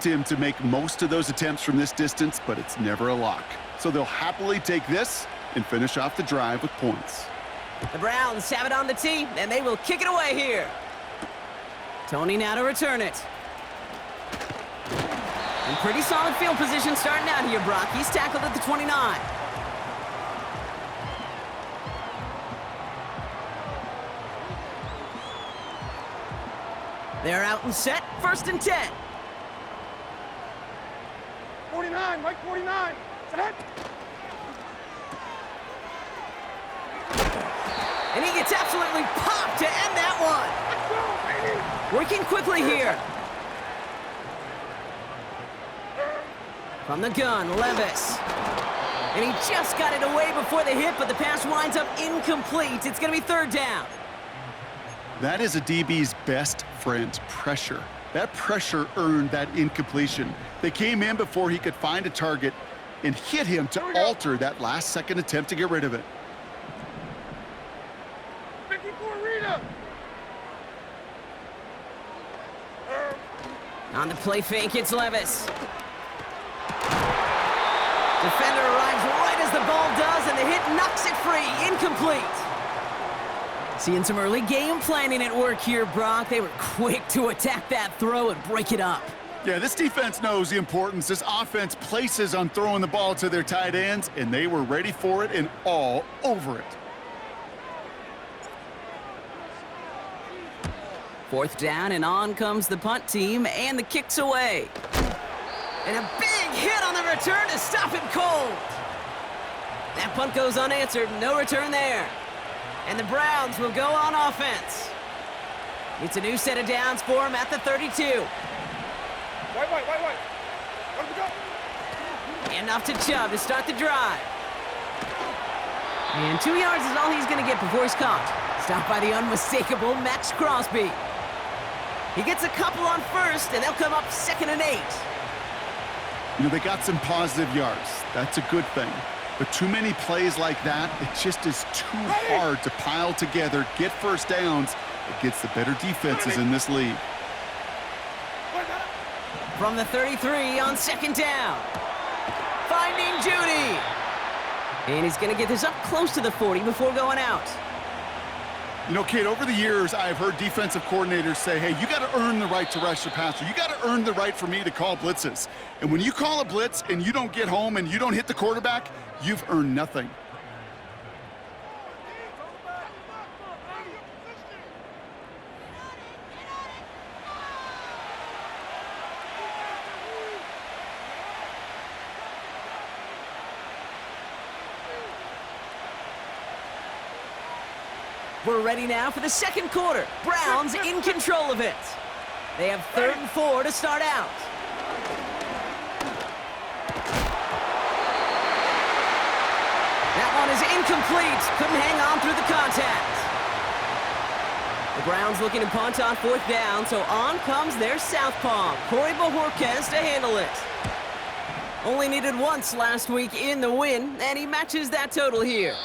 him to make most of those attempts from this distance, but it's never a lock. So they'll happily take this and finish off the drive with points. The Browns have it on the tee, and they will kick it away here. Tony now to return it. In pretty solid field position starting out here, Brock. He's tackled at the 29. They're out and set. 1st and 10. 49, Mike 49. Set. And he gets absolutely popped to end that one. Working quickly here. From the gun, Levis. And he just got it away before the hit, but the pass winds up incomplete. It's going to be 3rd down. That is a DB's best friend, pressure. That pressure earned that incompletion. They came in before he could find a target and hit him to alter that last-second attempt to get rid of it. 54 Rita. On the play fake, it's Levis. Defender arrives right as the ball does, and the hit knocks it free. Incomplete. Seeing some early game planning at work here, Brock. They were quick to attack that throw and break it up. Yeah, this defense knows the importance this offense places on throwing the ball to their tight ends, and they were ready for it and all over it. 4th down, and on comes the punt team, and the kick's away. And a big hit on the return to stop him cold. That punt goes unanswered. No return there. And the Browns will go on offense. It's a new set of downs for him at the 32. White. Let me go. And off to Chubb to start the drive. And 2 yards is all he's going to get before he's caught. Stopped by the unmistakable Max Crosby. He gets a couple on 1st, and they'll come up 2nd and 8. You know, they got some positive yards. That's a good thing. But too many plays like that, it just is too hard to pile together, get 1st downs against the better defenses in this league. From the 33 on 2nd down. Finding Judy. And he's going to get this up close to the 40 before going out. You know, Kate, over the years, I've heard defensive coordinators say, hey, you got to earn the right to rush the passer. You got to earn the right for me to call blitzes. And when you call a blitz and you don't get home and you don't hit the quarterback, you've earned nothing. We're ready now for the 2nd quarter. Browns in control of it. They have 3rd and 4 to start out. That one is incomplete. Couldn't hang on through the contact. The Browns looking to punt on 4th down, so on comes their southpaw, Corey Bojorquez, to handle it. Only needed once last week in the win, and he matches that total here.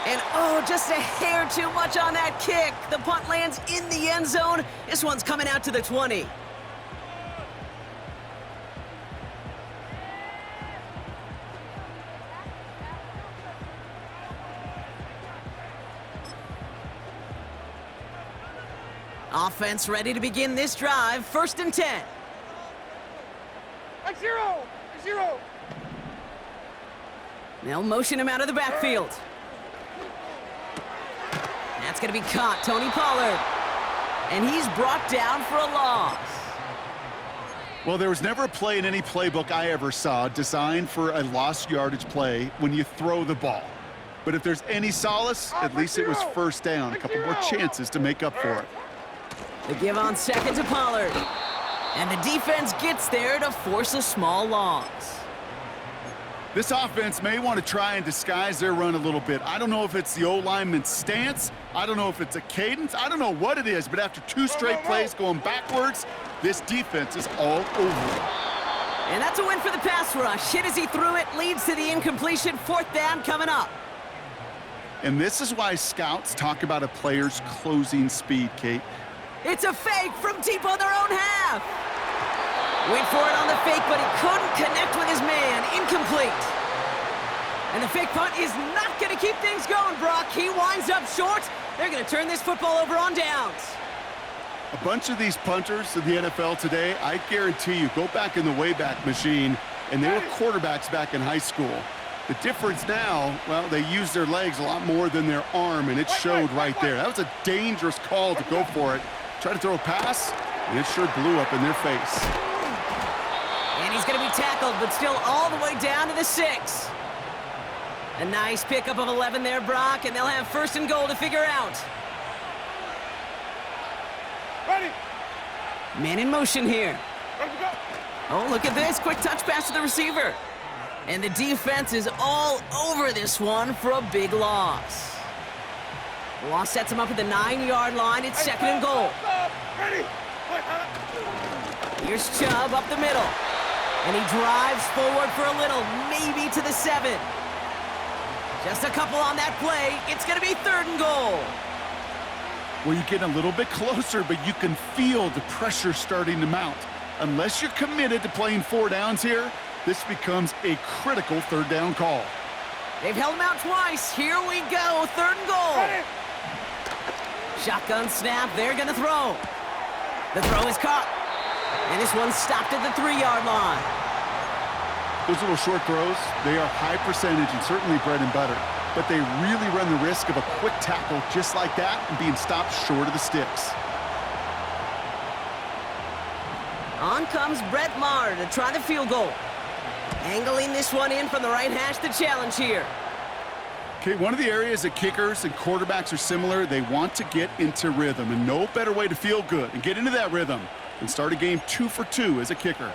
And, oh, just a hair too much on that kick. The punt lands in the end zone. This one's coming out to the 20. Offense ready to begin this drive. 1st and 10. Zero. They'll motion him out of the backfield. That's going to be caught, Tony Pollard. And he's brought down for a loss. Well, there was never a play in any playbook I ever saw designed for a lost yardage play when you throw the ball. But if there's any solace, at least it was 1st down. A couple more chances to make up for it. The give on 2nd to Pollard. And the defense gets there to force a small loss. This offense may want to try and disguise their run a little bit. I don't know if it's the O-lineman's stance. I don't know if it's a cadence. I don't know what it is, but after 2 straight plays going backwards, this defense is all over it. And that's a win for the pass rush. Hit as he threw it, leads to the incompletion. 4th down coming up. And this is why scouts talk about a player's closing speed, Kate. It's a fake from deep on their own half. Wait for it on the fake, but he couldn't connect with his man. Incomplete. And the fake punt is not going to keep things going, Brock. He winds up short. They're going to turn this football over on downs. A bunch of these punters in the NFL today, I guarantee you, go back in the Wayback Machine, and they were quarterbacks back in high school. The difference now, well, they use their legs a lot more than their arm, and it showed right there. That was a dangerous call to go for it. Try to throw a pass, and it sure blew up in their face. And he's going to be tackled, but still all the way down to the 6. A nice pickup of 11 there, Brock, and they'll have 1st and goal to figure out. Ready. Man in motion here. Ready to go. Oh, look at this. Quick touch pass to the receiver. And the defense is all over this one for a big loss. Loss sets him up at the 9-yard line. It's 2nd and goal. Ready. Here's Chubb up the middle. And he drives forward for a little, maybe to the 7. Just a couple on that play. It's going to be 3rd and goal. Well, you get a little bit closer, but you can feel the pressure starting to mount. Unless you're committed to playing 4 downs here, this becomes a critical 3rd down call. They've held him out twice. Here we go, 3rd and goal. Ready. Shotgun snap, they're going to throw. The throw is caught. And this one's stopped at the 3-yard line. Those little short throws, they are high percentage and certainly bread and butter. But they really run the risk of a quick tackle just like that and being stopped short of the sticks. On comes Brett Maher to try the field goal. Angling this one in from the right hash, the challenge here. Okay, one of the areas that kickers and quarterbacks are similar, they want to get into rhythm. And no better way to feel good and get into that rhythm than start a game 2 for 2 as a kicker.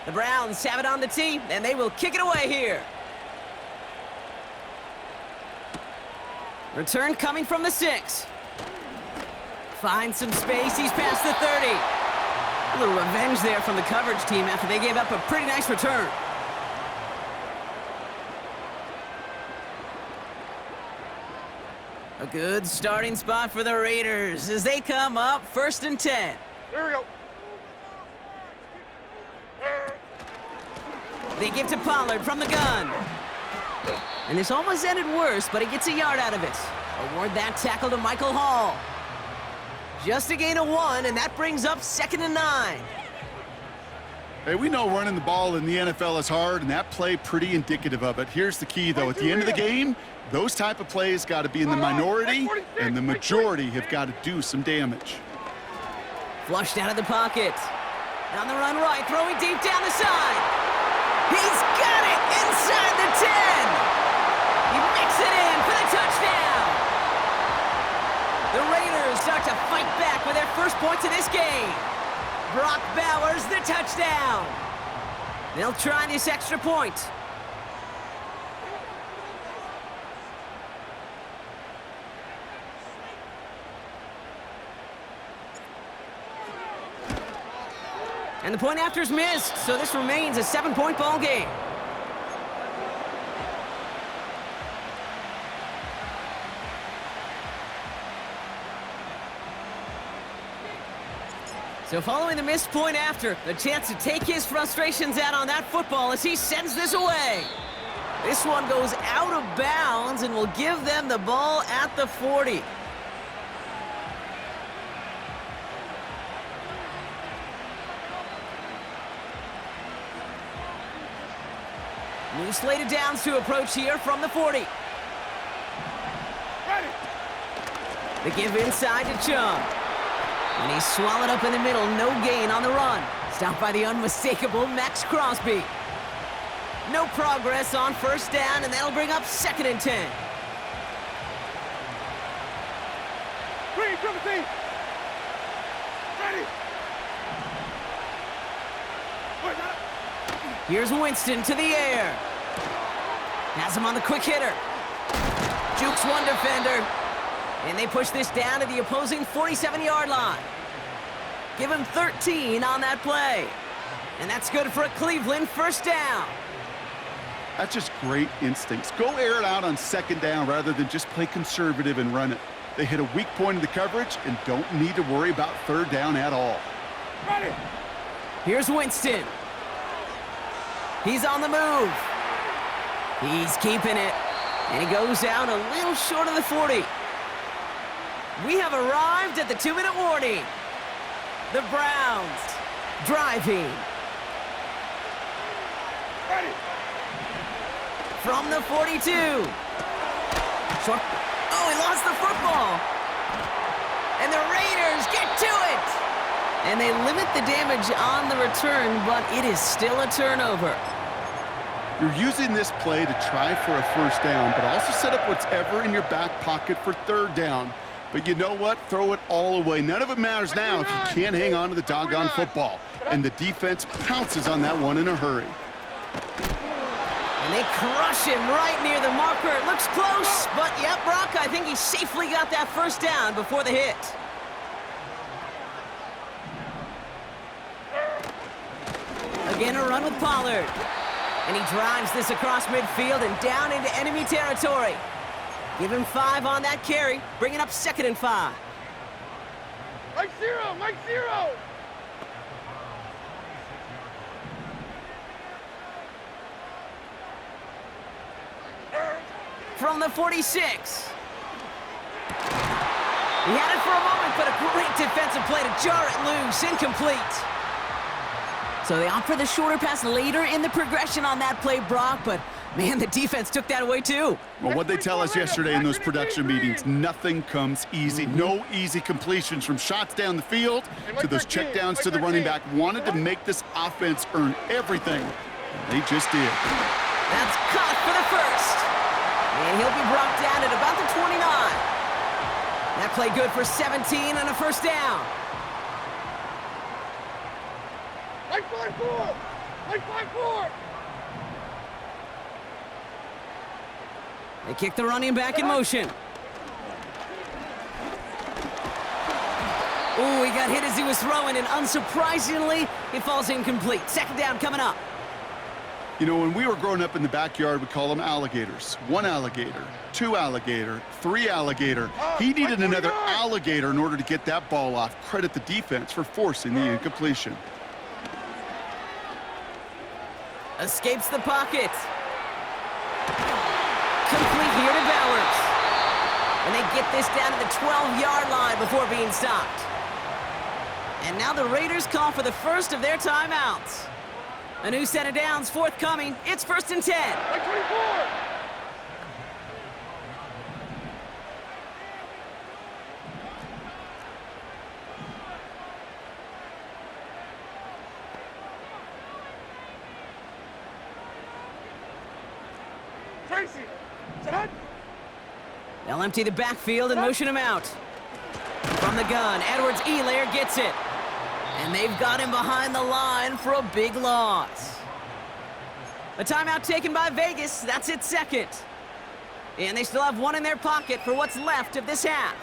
The Browns have it on the tee, and they will kick it away here. Return coming from the 6. Finds some space. He's past the 30. A little revenge there from the coverage team after they gave up a pretty nice return. A good starting spot for the Raiders as they come up 1st and 10. Here we go. They give to Pollard from the gun. And this almost ended worse, but he gets a yard out of it. Award that tackle to Michael Hall. Just a gain of 1, and that brings up 2nd and 9. Hey, we know running the ball in the NFL is hard, and that play pretty indicative of it. Here's the key, though. At the end of the game, those type of plays got to be in the minority, and the majority have got to do some damage. Flushed out of the pocket. On the run right, throwing deep down the side. He's got it inside the 10. He makes it in for the touchdown. The Raiders start to fight back with their first points of this game. Brock Bowers, the touchdown. They'll try this extra point. And the point after is missed, so this remains a 7-point ball game. So following the missed point after, the chance to take his frustrations out on that football as he sends this away. This one goes out of bounds and will give them the ball at the 40. New slated downs to approach here from the 40. Ready. They give inside to Chubb. And he's swallowed up in the middle, no gain on the run. Stopped by the unmistakable Max Crosby. No progress on 1st down, and that'll bring up 2nd and 10. Green, triple team. Ready. Wait, got it. Here's Winston to the air. Has him on the quick hitter. Jukes one defender. And they push this down to the opposing 47-yard line. Give him 13 on that play. And that's good for a Cleveland 1st down. That's just great instincts. Go air it out on second down rather than just play conservative and run it. They hit a weak point in the coverage and don't need to worry about third down at all. Ready. Here's Winston. He's on the move. He's keeping it. And he goes out a little short of the 40. We have arrived at the 2-minute warning. The Browns driving. Ready. From the 42. Short. Oh, he lost the football. And the Raiders get to it. And they limit the damage on the return, but it is still a turnover. You're using this play to try for a first down, but also set up whatever in your back pocket for third down. But you know what? Throw it all away. None of it matters now if you can't hang on to the doggone football. And the defense pounces on that one in a hurry. And they crush him right near the marker. It looks close, but yep, Brock, I think he safely got that first down before the hit. Again, a run with Pollard. And he drives this across midfield and down into enemy territory. Give him 5 on that carry, bringing up 2nd and 5. Mike zero. Mike zero. From the 46. He had it for a moment, but a great defensive play to jar it loose. Incomplete. So they opt for the shorter pass later in the progression on that play, Brock, but man, the defense took that away too. Well, what they tell us yesterday in those production meetings, nothing comes easy. No easy completions from shots down the field to those checkdowns to the running back. Wanted to make this offense earn everything. They just did. That's caught for the first. And he'll be brought down at about the 29. That play good for 17 and a first down. Mike 5-4. Mike 5-4. They kick the running back in motion. Ooh, he got hit as he was throwing, and unsurprisingly, it falls incomplete. 2nd down coming up. You know, when we were growing up in the backyard, we call them alligators. 1 alligator, 2 alligator, 3 alligator. He needed another alligator in order to get that ball off. Credit the defense for forcing the incompletion. Escapes the pocket. Complete here to Bowers. And they get this down to the 12-yard line before being stopped. And now the Raiders call for the first of their timeouts. A new set of downs forthcoming. It's 1st and 10. Mike 24. Tracy. Set. They'll empty the backfield and motion him out. From the gun, Edwards-Helaire gets it. And they've got him behind the line for a big loss. A timeout taken by Vegas. That's its 2nd. And they still have 1 in their pocket for what's left of this half.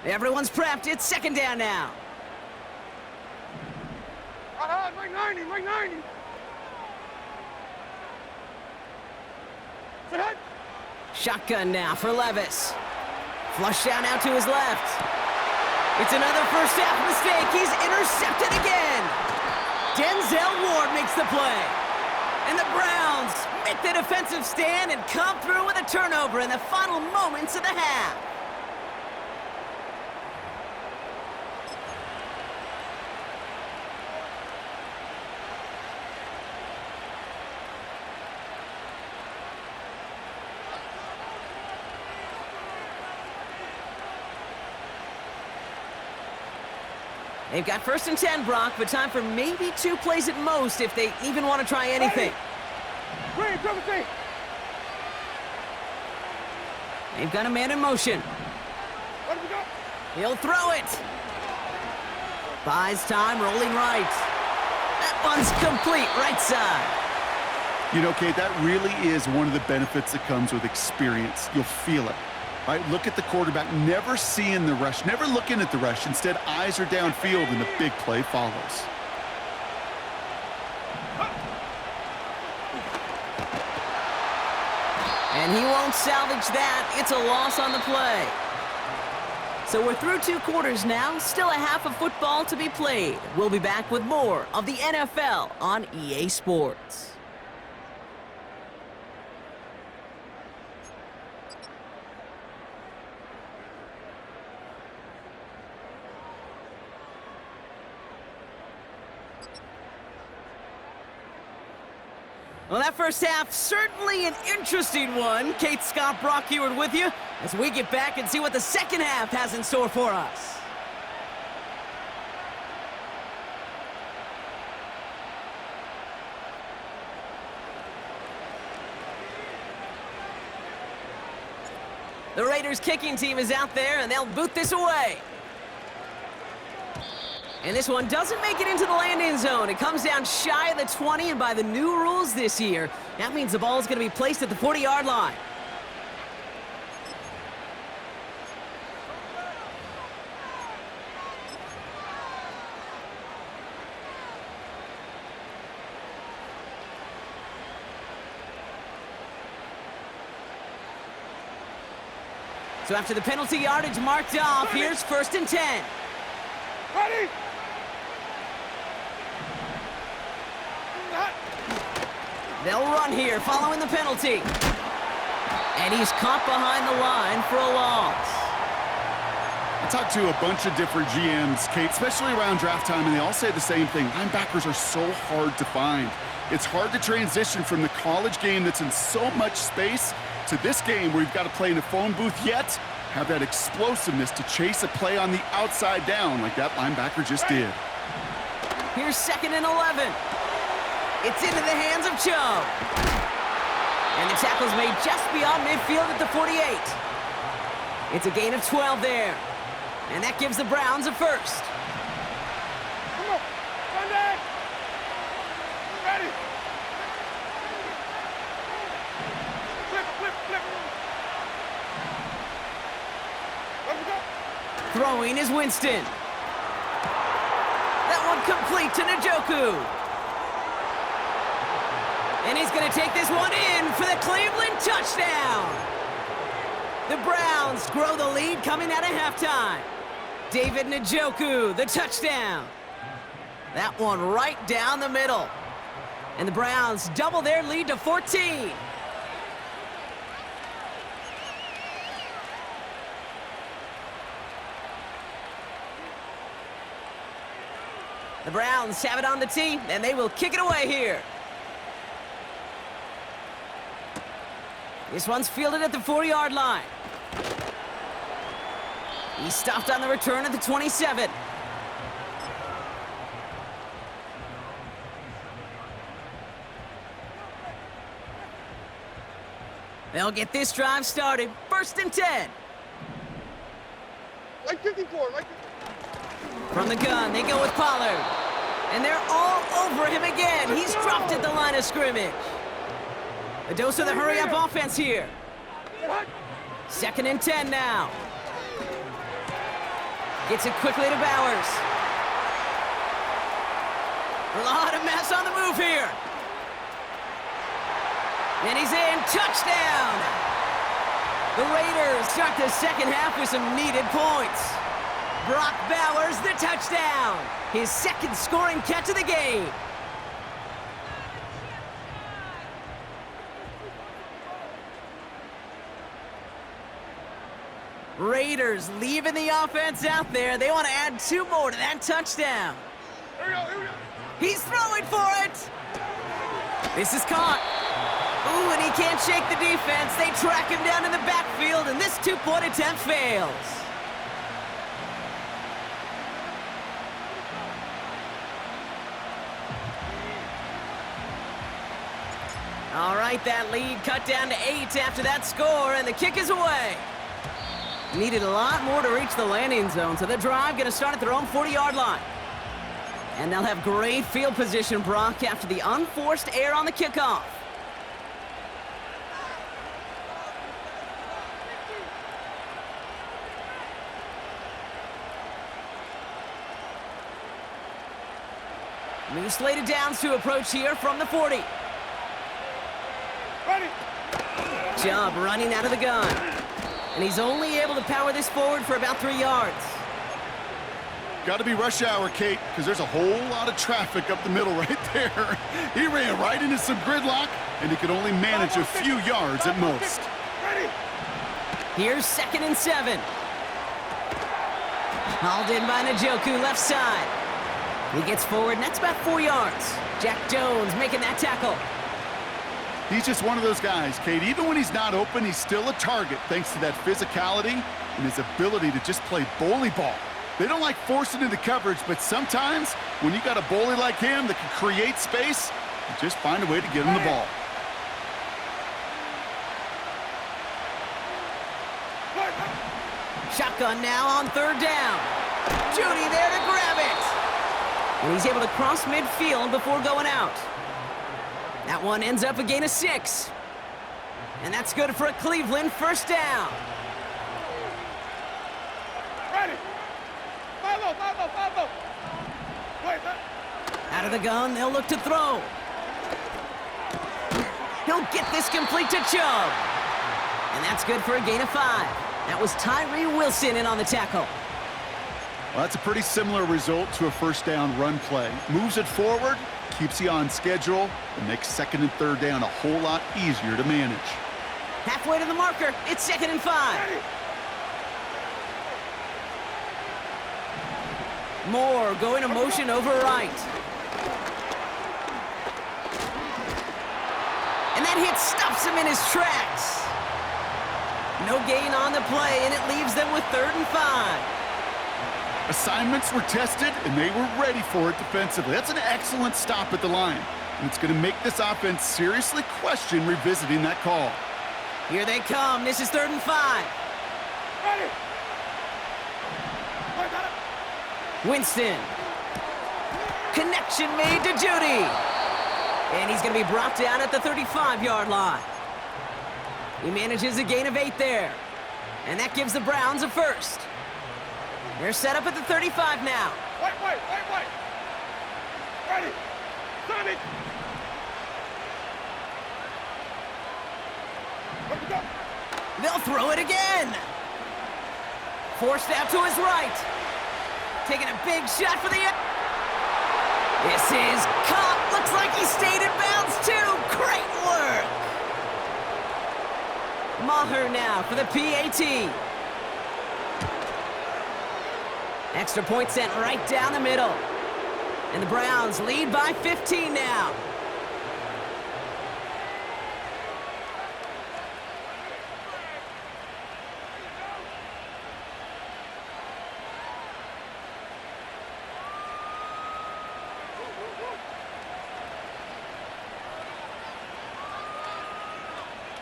Everyone's prepped. It's 2nd down now. Mike 90. Mike 90. Set. Shotgun now for Levis. Flush down out to his left. It's another first half mistake. He's intercepted again. Denzel Ward makes the play. And the Browns make the defensive stand and come through with a turnover in the final moments of the half. They've got 1st and 10, Brock, but time for maybe 2 plays at most if they even want to try anything. Green, double team. They've got a man in motion. What do we got? He'll throw it. Buys time, rolling right. That one's complete, right side. You know, Kate, that really is one of the benefits that comes with experience. You'll feel it. Right, look at the quarterback, never seeing the rush, never looking at the rush. Instead, eyes are downfield, and the big play follows. And he won't salvage that. It's a loss on the play. So we're through 2 quarters now. Still a half of football to be played. We'll be back with more of the NFL on EA Sports. Well, that first half, certainly an interesting one. Kate, Scott, Brock Heward with you as we get back and see what the second half has in store for us. The Raiders kicking team is out there, and they'll boot this away. And this one doesn't make it into the landing zone. It comes down shy of the 20, and by the new rules this year, that means the ball is going to be placed at the 40-yard line. So after the penalty yardage marked off, here's 1st and 10. Ready? They'll run here following the penalty. And he's caught behind the line for a loss. I talked to a bunch of different GMs, Kate, especially around draft time, and they all say the same thing. Linebackers are so hard to find. It's hard to transition from the college game that's in so much space to this game where you've got to play in a phone booth, yet have that explosiveness to chase a play on the outside down like that linebacker just did. Here's 2nd and 11. It's into the hands of Chubb. And the tackle's made just beyond midfield at the 48. It's a gain of 12 there. And that gives the Browns a first. Come on. Sunday. Ready. Flip, flip, flip. Let me go. Throwing is Winston. That one complete to Njoku. And he's going to take this one in for the Cleveland touchdown. The Browns grow the lead coming out of halftime. David Njoku, the touchdown. That one right down the middle. And the Browns double their lead to 14. The Browns have it on the tee, and they will kick it away here. This one's fielded at the 4-yard line. He's stopped on the return at the 27. They'll get this drive started. 1st and 10. Like 54, like 54. From the gun, they go with Pollard. And they're all over him again. He's dropped at the line of scrimmage. A dose of the hurry-up offense here. 2nd and 10 now. Gets it quickly to Bowers. A lot of mess on the move here. And he's in. Touchdown! The Raiders start the second half with some needed points. Brock Bowers, the touchdown. His 2nd scoring catch of the game. Raiders leaving the offense out there. They want to add 2 more to that touchdown. Here we go, here we go. He's throwing for it. This is caught. Ooh, and he can't shake the defense. They track him down in the backfield, and this 2-point attempt fails. All right, that lead cut down to 8 after that score, and the kick is away. Needed a lot more to reach the landing zone, so the drive going to start at their own 40-yard line. And they'll have great field position, Brock, after the unforced error on the kickoff. New slated downs to approach here from the 40. Ready. job running out of the gun. And he's only able to power this forward for about 3 yards. Got to be rush hour, Kate, because there's a whole lot of traffic up the middle right there. He ran right into some gridlock, and he could only manage a few yards at most. Ready. Here's 2nd and 7. Hauled in by Njoku, left side. He gets forward, and that's about 4 yards. Jack Jones making that tackle. He's just one of those guys, Kate. Even when he's not open, he's still a target thanks to that physicality and his ability to just play bully ball. They don't like forcing into coverage, but sometimes when you got a bully like him that can create space, you just find a way to get him the ball. Shotgun now on 3rd down. Judy there to grab it. And he's able to cross midfield before going out. That one ends up a gain of 6. And that's good for a Cleveland 1st down. Ready. Follow. Wait. Out of the gun, they'll look to throw. He'll get this complete to Chubb. And that's good for a gain of 5. That was Tyree Wilson in on the tackle. Well, that's a pretty similar result to a 1st down run play. Moves it forward, keeps you on schedule, and makes 2nd and 3rd down a whole lot easier to manage. Halfway to the marker, it's 2nd and 5. Ready. Moore going to motion over right. And that hit stops him in his tracks. No gain on the play, and it leaves them with 3rd and 5. Assignments were tested, and they were ready for it defensively. That's an excellent stop at the line, and it's going to make this offense seriously question revisiting that call. Here they come. This is 3rd and 5. Ready. Wait, got it. Winston. Connection made to Judy. And he's going to be brought down at the 35-yard line. He manages a gain of 8 there. And that gives the Browns a 1st. They're set up at the 35 now. Wait. Ready. Sonic. Let's go. They'll throw it again. Forced out to his right. Taking a big shot for the... This is caught. Looks like he stayed in bounds too. Great work. Maher now for the PAT. Extra point sent right down the middle. And the Browns lead by 15 now.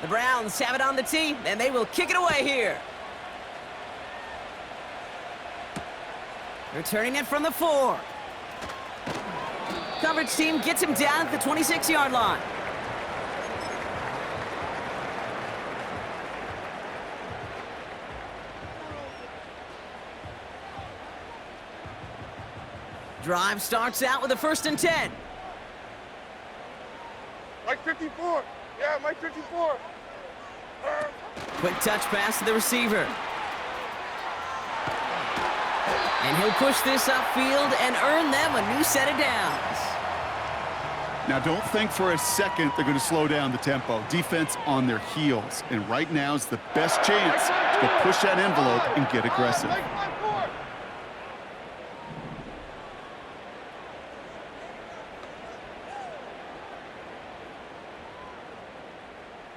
The Browns have it on the tee, and they will kick it away here. Returning it from the 4. Coverage team gets him down at the 26-yard line. Drive starts out with a 1st and 10. Mike 54. Yeah, Mike 54. Quick touch pass to the receiver. And he'll push this upfield and earn them a new set of downs. Now, don't think for a second they're going to slow down the tempo. Defense on their heels. And right now is the best chance to go push that envelope and get aggressive. Mike 54.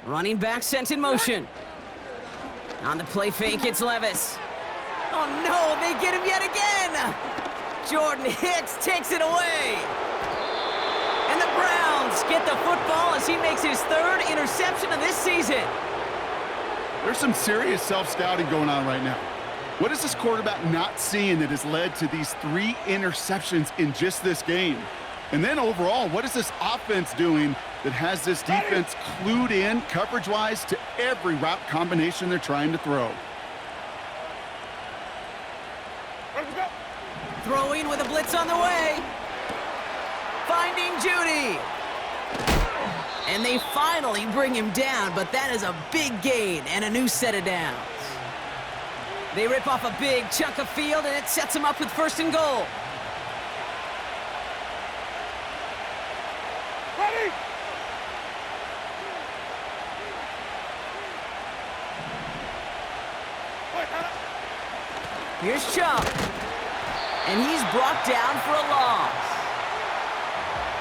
Running back sent in motion. On the play fake, it's Levis. Oh no, they get him yet again! Jordan Hicks takes it away. And the Browns get the football as he makes his 3rd interception of this season. There's some serious self-scouting going on right now. What is this quarterback not seeing that has led to these 3 interceptions in just this game? And then overall, what is this offense doing that has this defense clued in coverage-wise to every route combination they're trying to throw? Let's go. Throwing with a blitz on the way. Finding Judy. And they finally bring him down, but that is a big gain and a new set of downs. They rip off a big chunk of field, and it sets them up with 1st and goal. Ready? Here's Chubb. And he's brought down for a loss.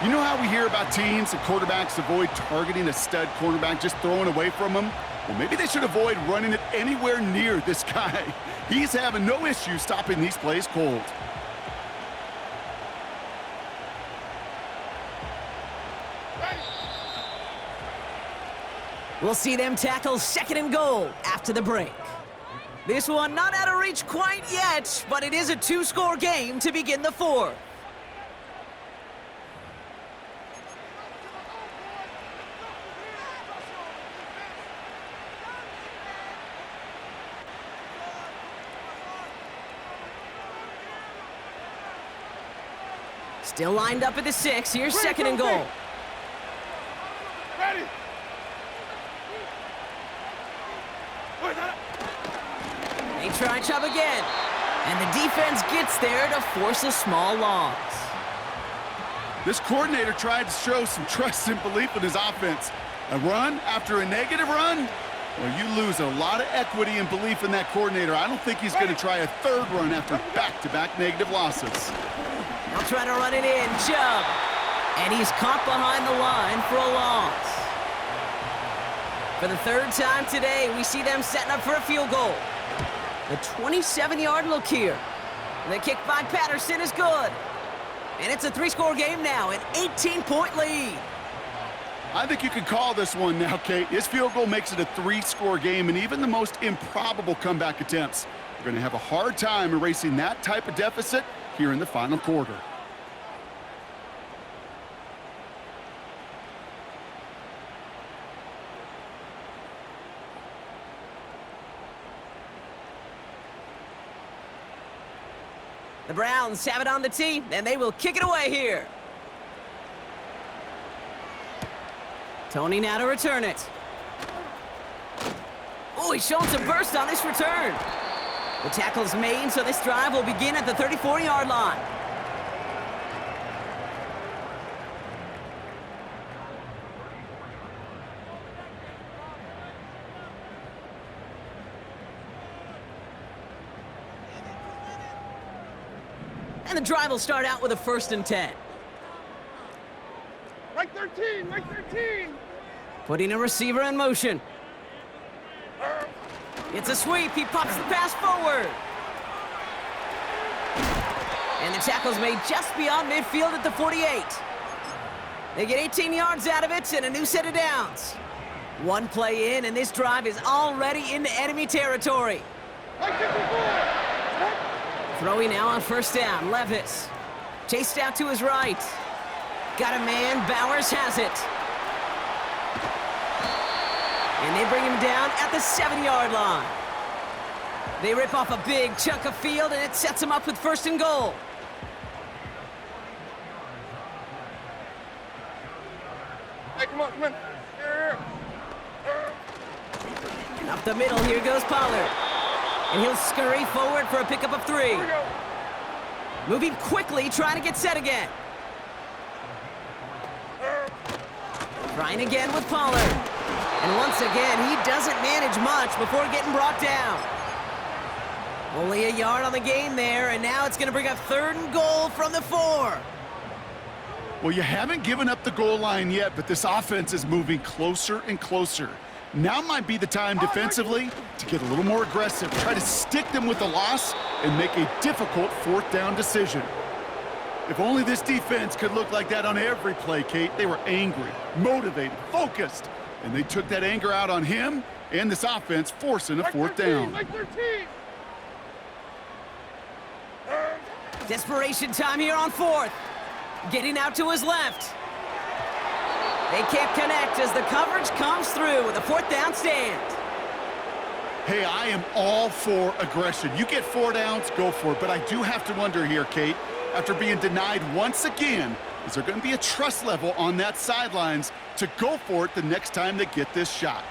You know how we hear about teams and quarterbacks avoid targeting a stud cornerback, just throwing away from him? Well, maybe they should avoid running it anywhere near this guy. He's having no issue stopping these plays cold. We'll see them tackle 2nd and goal after the break. This one not out of reach quite yet, but it is a 2-score game to begin the 4th. Still lined up at the 6. Here's 2nd and goal. Ready? They try Chubb again. And the defense gets there to force a small loss. This coordinator tried to show some trust and belief in his offense. A run after a negative run? Well, you lose a lot of equity and belief in that coordinator. I don't think he's going to try a 3rd run after back-to-back negative losses. They'll try to run it in. Chubb. And he's caught behind the line for a loss. For the 3rd time today, we see them setting up for a field goal. The 27-yard look here. The kick by Patterson is good. And it's a 3-score game now, an 18-point lead. I think you can call this one now, Kate. His field goal makes it a 3-score game, and even the most improbable comeback attempts are going to have a hard time erasing that type of deficit here in the final quarter. The Browns have it on the tee, and they will kick it away here. Tony now to return it. Oh, he's showing some burst on this return. The tackle is made, so this drive will begin at the 34-yard line. And the drive will start out with a 1st and 10. Like 13, like 13. Putting a receiver in motion. It's a sweep. He pops the pass forward. And the tackle's made just beyond midfield at the 48. They get 18 yards out of it and a new set of downs. One play in, and this drive is already into enemy territory. Like 54. Throwing now on 1st down. Levis. Chased out to his right. Got a man. Bowers has it. And they bring him down at the 7-yard line. They rip off a big chunk of field, and it sets him up with 1st and goal. Hey, come on, come on. Here. And up the middle, here goes Pollard. And he'll scurry forward for a pickup of 3. Here we go. Moving quickly, trying to get set again. Trying again with Pollard. And once again, he doesn't manage much before getting brought down. Only a yard on the game there, and now it's going to bring up 3rd and goal from the 4. Well, you haven't given up the goal line yet, but this offense is moving closer and closer. Now might be the time defensively to get a little more aggressive, try to stick them with the loss, and make a difficult 4th down decision. If only this defense could look like that on every play, Kate. They were angry, motivated, focused, and they took that anger out on him and this offense, forcing a 4th down. Like 13. Desperation time here on 4th. Getting out to his left. They can't connect as the coverage comes through with a 4th down stand. Hey, I am all for aggression. You get 4 downs, go for it. But I do have to wonder here, Kate, after being denied once again, Is there going to be a trust level on that sidelines to go for it the next time they get this shot?